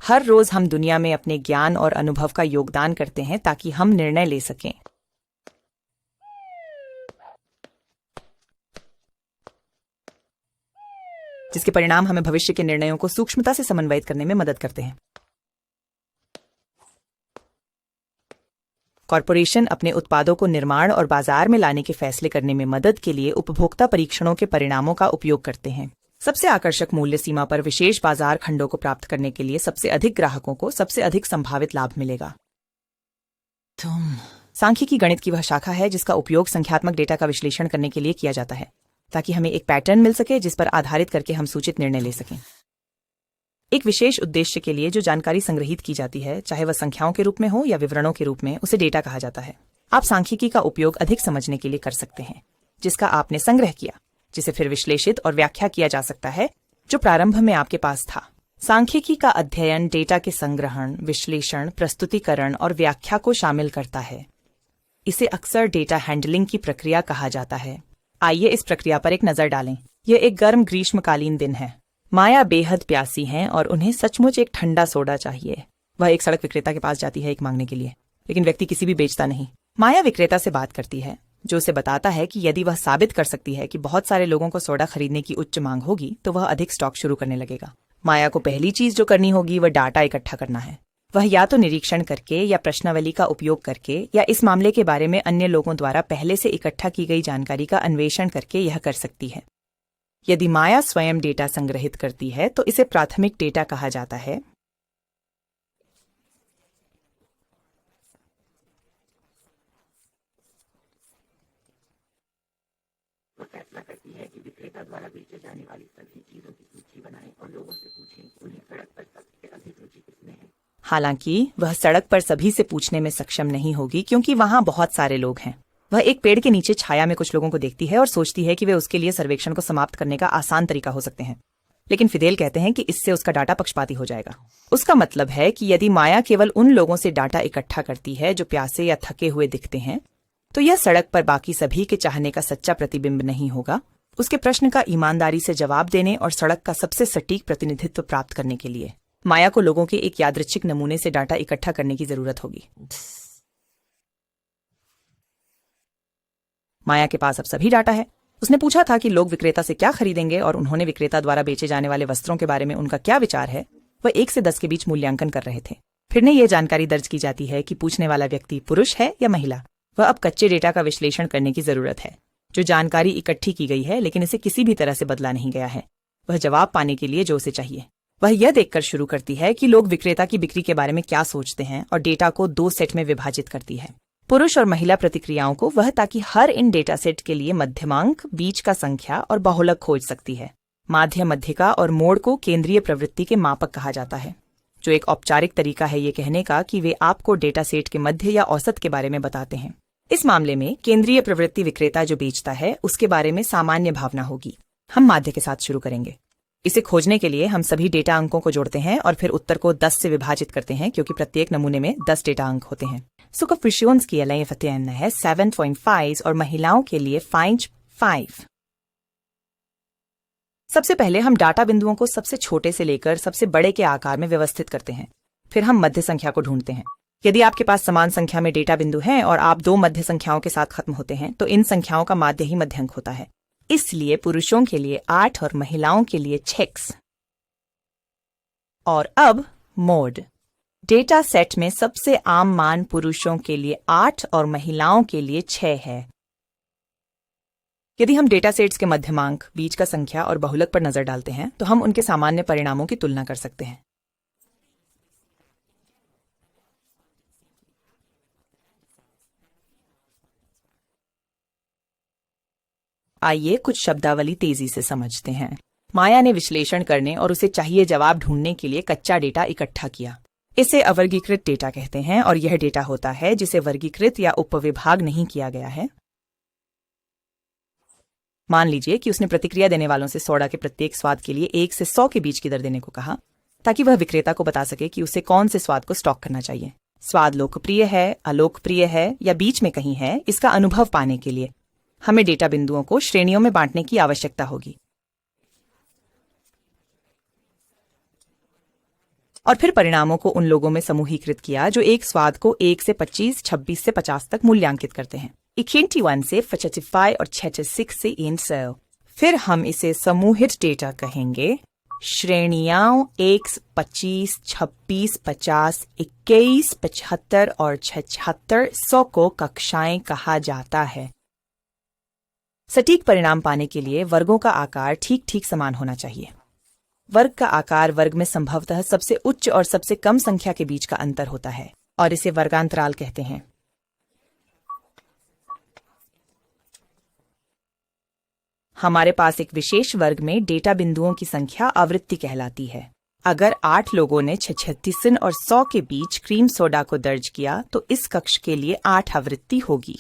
हर रोज हम दुनिया में अपने ज्ञान और अनुभव का योगदान करते हैं ताकि हम निर्णय ले सकें। जिसके परिणाम हमें भविष्य के निर्णयों को सूक्ष्मता से समन्वयित करने में मदद करते हैं। कॉरपोरेशन अपने उत्पादों को निर्माण और बाजार में लाने के फैसले करने में मदद के लिए उपभोक्ता परीक्षणों के परिणामों का उपयोग करते हैं। सबसे आकर्षक मूल्य सीमा पर विशेष बाजार खंडों को प्राप्त करने के लिए सबसे अधिक ग्राहकों को सबसे अधिक संभावित लाभ मिलेगा। सांख्यिकी गणित की वह शाखा है जिसका उपयोग संख्यात्मक डेटा का विश्लेषण करने के लिए किया जाता है ताकि हमें एक पैटर्न मिल सके जिस पर आधारित करके हम सूचित निर्णय ले सकें। एक विशेष उद्देश्य के लिए जो जानकारी संग्रहित की जाती है, चाहे वह संख्याओं के रूप में हो या विवरणों के रूप में, उसे डेटा कहा जाता है। आप सांख्यिकी का उपयोग अधिक समझने के लिए कर सकते हैं जिसका आपने संग्रह किया, जिसे फिर विश्लेषित और व्याख्या किया जा सकता है जो प्रारंभ में आपके पास था। सांख्यिकी का अध्ययन डेटा के संग्रहण, विश्लेषण, प्रस्तुतिकरण और व्याख्या को शामिल करता है। इसे अक्सर डेटा हैंडलिंग की प्रक्रिया कहा जाता है। आइए इस प्रक्रिया पर एक नजर डालें। यह एक गर्म ग्रीष्मकालीन दिन है। माया बेहद प्यासी हैं और उन्हें सचमुच एक ठंडा सोडा चाहिए। वह एक सड़क विक्रेता के पास जाती है एक मांगने के लिए, लेकिन व्यक्ति किसी भी बेचता नहीं। माया विक्रेता से बात करती है जो उसे बताता है कि यदि वह साबित कर सकती है कि बहुत सारे लोगों को सोडा खरीदने की उच्च मांग होगी तो वह अधिक स्टॉक शुरू करने लगेगा। माया को पहली चीज जो करनी होगी वह डाटा इकट्ठा करना है। वह या तो निरीक्षण करके या प्रश्नावली का उपयोग करके या इस मामले के बारे में अन्य लोगों द्वारा पहले से इकट्ठा की गई जानकारी का अन्वेषण करके यह कर सकती है। यदि माया स्वयं डेटा संग्रहित करती है तो इसे प्राथमिक डेटा कहा जाता है। वो फैसला करती है कि विक्रेता द्वारा बेचे जाने वाली सभी चीजों की सूची बनाएं और लोगों से पूछें उन्हें सड़क पर सबसे अधिक रुचि किसमें है। हालांकि वह सड़क पर सभी से पूछने में सक्षम नहीं होगी क्योंकि वहां बहुत सारे लोग हैं। वह एक पेड़ के नीचे छाया में कुछ लोगों को देखती है और सोचती है कि वे उसके लिए सर्वेक्षण को समाप्त करने का आसान तरीका हो सकते हैं, लेकिन फिदेल कहते हैं कि इससे उसका डाटा पक्षपाती हो जाएगा। उसका मतलब है कि यदि माया केवल उन लोगों से डाटा इकट्ठा करती है जो प्यासे या थके हुए दिखते हैं, तो यह सड़क पर बाकी सभी के चाहने का सच्चा प्रतिबिंब नहीं होगा। उसके प्रश्न का ईमानदारी से जवाब देने और सड़क का सबसे सटीक प्रतिनिधित्व प्राप्त करने के लिए माया को लोगों के एक यादृच्छिक नमूने से डाटा इकट्ठा करने की जरूरत होगी। माया के पास अब सभी डाटा है। उसने पूछा था कि लोग विक्रेता से क्या खरीदेंगे और उन्होंने विक्रेता द्वारा बेचे जाने वाले वस्त्रों के बारे में उनका क्या विचार है। वह 1 से 10 के बीच मूल्यांकन कर रहे थे। फिर ने यह जानकारी दर्ज की जाती है कि पूछने वाला व्यक्ति पुरुष है या महिला। वह अब कच्चे डेटा का विश्लेषण करने की जरूरत है, जो जानकारी इकट्ठी की गई है लेकिन इसे किसी भी तरह से बदला नहीं गया है। वह जवाब पाने के लिए जो उसे चाहिए। वह यह देखकर शुरू करती है कि लोग विक्रेता की बिक्री के बारे में क्या सोचते हैं और डेटा को 2 सेट में विभाजित करती है, पुरुष और महिला प्रतिक्रियाओं को। वह ताकि हर इन डेटा सेट के लिए मध्यमांक, बीच का संख्या और बहुलक खोज सकती है। माध्य, मध्यिका और मोड़ को केंद्रीय प्रवृत्ति के मापक कहा जाता है, जो एक औपचारिक तरीका है ये कहने का कि वे आपको डेटा सेट के मध्य या औसत के बारे में बताते हैं। इस मामले में केंद्रीय प्रवृत्ति विक्रेता जो बेचता है उसके बारे में सामान्य भावना होगी। हम माध्य के साथ शुरू करेंगे। इसे खोजने के लिए हम सभी डेटा अंकों को जोड़ते हैं और फिर उत्तर को 10 से विभाजित करते हैं क्योंकि प्रत्येक नमूने में 10 डेटा अंक होते हैं। सुकफिशियंस की LAFTN है 7.5 और महिलाओं के लिए 5. सबसे पहले हम डाटा बिंदुओं को सबसे छोटे से लेकर सबसे बड़े के आकार में व्यवस्थित करते हैं। फिर हम मध्य संख्या को ढूंढते हैं। यदि आपके पास समान संख्या में डेटा बिंदु हैं और आप 2 मध्य संख्याओं के साथ खत्म होते हैं तो इन संख्याओं का माध्य ही मध्यांक होता है। इसलिए पुरुषों के लिए 8 और महिलाओं के लिए 6। और अब मोड। डेटा सेट में सबसे आम मान पुरुषों के लिए 8 और महिलाओं के लिए 6 है। यदि हम डेटा सेट्स के मध्यमांक, बीच का संख्या और बहुलक पर नजर डालते हैं तो हम उनके सामान्य परिणामों की तुलना कर सकते हैं। आइए कुछ शब्दावली तेजी से समझते हैं। माया ने विश्लेषण करने और उसे चाहिए जवाब ढूंढने के लिए कच्चा डेटा इकट्ठा किया। इसे अवर्गीकृत डेटा कहते हैं और यह डेटा होता है जिसे वर्गीकृत या उपविभाग नहीं किया गया है। मान लीजिए कि उसने प्रतिक्रिया देने वालों से सोडा के प्रत्येक स्वाद के लिए 1 से 100 के बीच की दर देने को कहा ताकि वह विक्रेता को बता सके कि उसे कौन से स्वाद को स्टॉक करना चाहिए। स्वाद लोकप्रिय है, अलोकप्रिय है या बीच में कहीं है, इसका अनुभव पाने के लिए हमें डेटा बिंदुओं को श्रेणियों में बांटने की आवश्यकता होगी। और फिर परिणामों को उन लोगों में समूहीकृत किया जो एक स्वाद को 1 से 25, 26 से 50 तक मूल्यांकित करते हैं। 21 से 45 और 66 से 100। फिर हम इसे समूहित डेटा कहेंगे। श्रेणियां 1, 25, 26, 50, 21, 75 और 76, 100 को कक्षाएं कहा जाता है। सटीक परिणाम पाने के लिए वर्गों का आकार ठीक ठीक समान होना चाहिए। वर्ग का आकार वर्ग में संभवतः सबसे उच्च और सबसे कम संख्या के बीच का अंतर होता है और इसे वर्गांतराल कहते हैं। हमारे पास एक विशेष वर्ग में डेटा बिंदुओं की संख्या आवृत्ति कहलाती है। अगर 8 लोगों ने 36 और 100 के बीच क्रीम सोडा को दर्ज किया तो इस कक्ष के लिए 8 आवृत्ति होगी।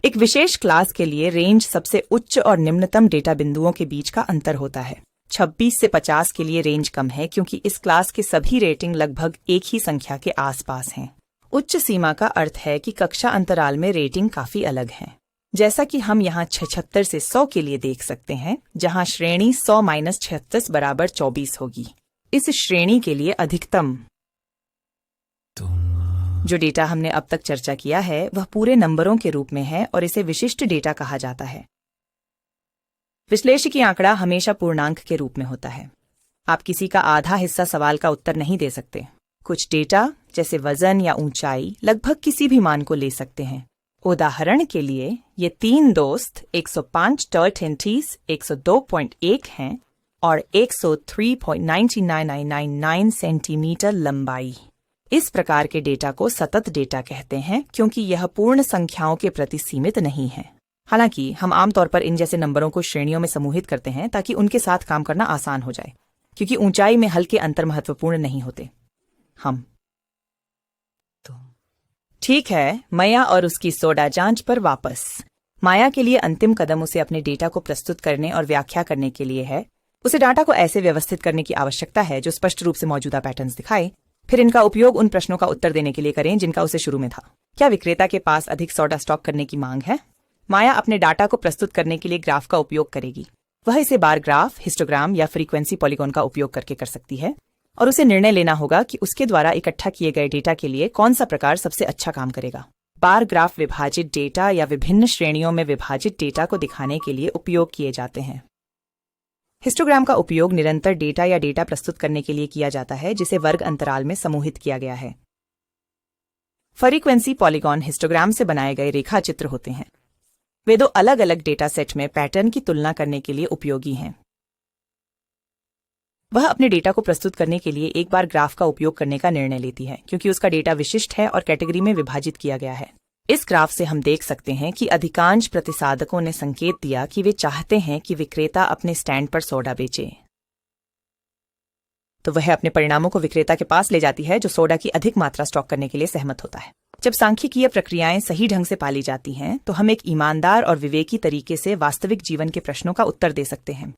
एक विशेष क्लास के लिए रेंज सबसे उच्च और निम्नतम डेटा बिंदुओं के बीच का अंतर होता है। 26 से 50 के लिए रेंज कम है क्योंकि इस क्लास के सभी रेटिंग लगभग एक ही संख्या के आसपास हैं। उच्च सीमा का अर्थ है कि कक्षा अंतराल में रेटिंग काफी अलग है, जैसा कि हम यहाँ 76 से 100 के लिए देख सकते हैं, जहाँ श्रेणी 100 - 36 बराबर 24 होगी। इस श्रेणी के लिए अधिकतम जो डेटा हमने अब तक चर्चा किया है वह पूरे नंबरों के रूप में है और इसे विशिष्ट डेटा कहा जाता है। विश्लेषिकी आंकड़ा हमेशा पूर्णांक के रूप में होता है। आप किसी का आधा हिस्सा सवाल का उत्तर नहीं दे सकते। कुछ डेटा जैसे वजन या ऊंचाई लगभग किसी भी मान को ले सकते हैं। उदाहरण के लिए ये 3 दोस्त 105 टर्टेंटीज 102.1 हैं और 103.99999 सेंटीमीटर लंबाई। इस प्रकार के डेटा को सतत डेटा कहते हैं क्योंकि यह पूर्ण संख्याओं के प्रति सीमित नहीं है। हालांकि हम आमतौर पर इन जैसे नंबरों को श्रेणियों में समूहित करते हैं ताकि उनके साथ काम करना आसान हो जाए, क्योंकि ऊंचाई में हल्के अंतर महत्वपूर्ण नहीं होते। ठीक है, माया और उसकी सोडा जांच पर वापस। माया के लिए अंतिम कदम उसे अपने डेटा को प्रस्तुत करने और व्याख्या करने के लिए है। उसे डाटा को ऐसे व्यवस्थित करने की आवश्यकता है जो स्पष्ट रूप से मौजूदा पैटर्न्स दिखाए। फिर इनका उपयोग उन प्रश्नों का उत्तर देने के लिए करें जिनका उसे शुरू में था। क्या विक्रेता के पास अधिक सोडा स्टॉक करने की मांग है? माया अपने डाटा को प्रस्तुत करने के लिए ग्राफ का उपयोग करेगी। वह इसे बार ग्राफ, हिस्टोग्राम या फ्रीक्वेंसी पॉलीगॉन का उपयोग करके कर सकती है और उसे निर्णय लेना होगा कि उसके द्वारा इकट्ठा किए गए डेटा के लिए कौन सा प्रकार सबसे अच्छा काम करेगा। बार ग्राफ विभाजित डेटा या विभिन्न श्रेणियों में विभाजित डेटा को दिखाने के लिए उपयोग किए जाते हैं। हिस्टोग्राम का उपयोग निरंतर डेटा या डेटा प्रस्तुत करने के लिए किया जाता है जिसे वर्ग अंतराल में समूहित किया गया है। फ्रीक्वेंसी पॉलीगॉन हिस्टोग्राम से बनाए गए रेखा चित्र होते हैं। वे 2 अलग अलग डेटा सेट में पैटर्न की तुलना करने के लिए उपयोगी हैं। वह अपने डेटा को प्रस्तुत करने के लिए एक बार ग्राफ का उपयोग करने का निर्णय लेती है क्योंकि उसका डेटा विशिष्ट है और कैटेगरी में विभाजित किया गया है। इस ग्राफ से हम देख सकते हैं कि अधिकांश प्रतिसादकों ने संकेत दिया कि वे चाहते हैं कि विक्रेता अपने स्टैंड पर सोडा बेचे। तो वह अपने परिणामों को विक्रेता के पास ले जाती है जो सोडा की अधिक मात्रा स्टॉक करने के लिए सहमत होता है। जब सांख्यिकीय प्रक्रियाएं सही ढंग से पाली जाती हैं तो हम एक ईमानदार और विवेकी तरीके से वास्तविक जीवन के प्रश्नों का उत्तर दे सकते हैं।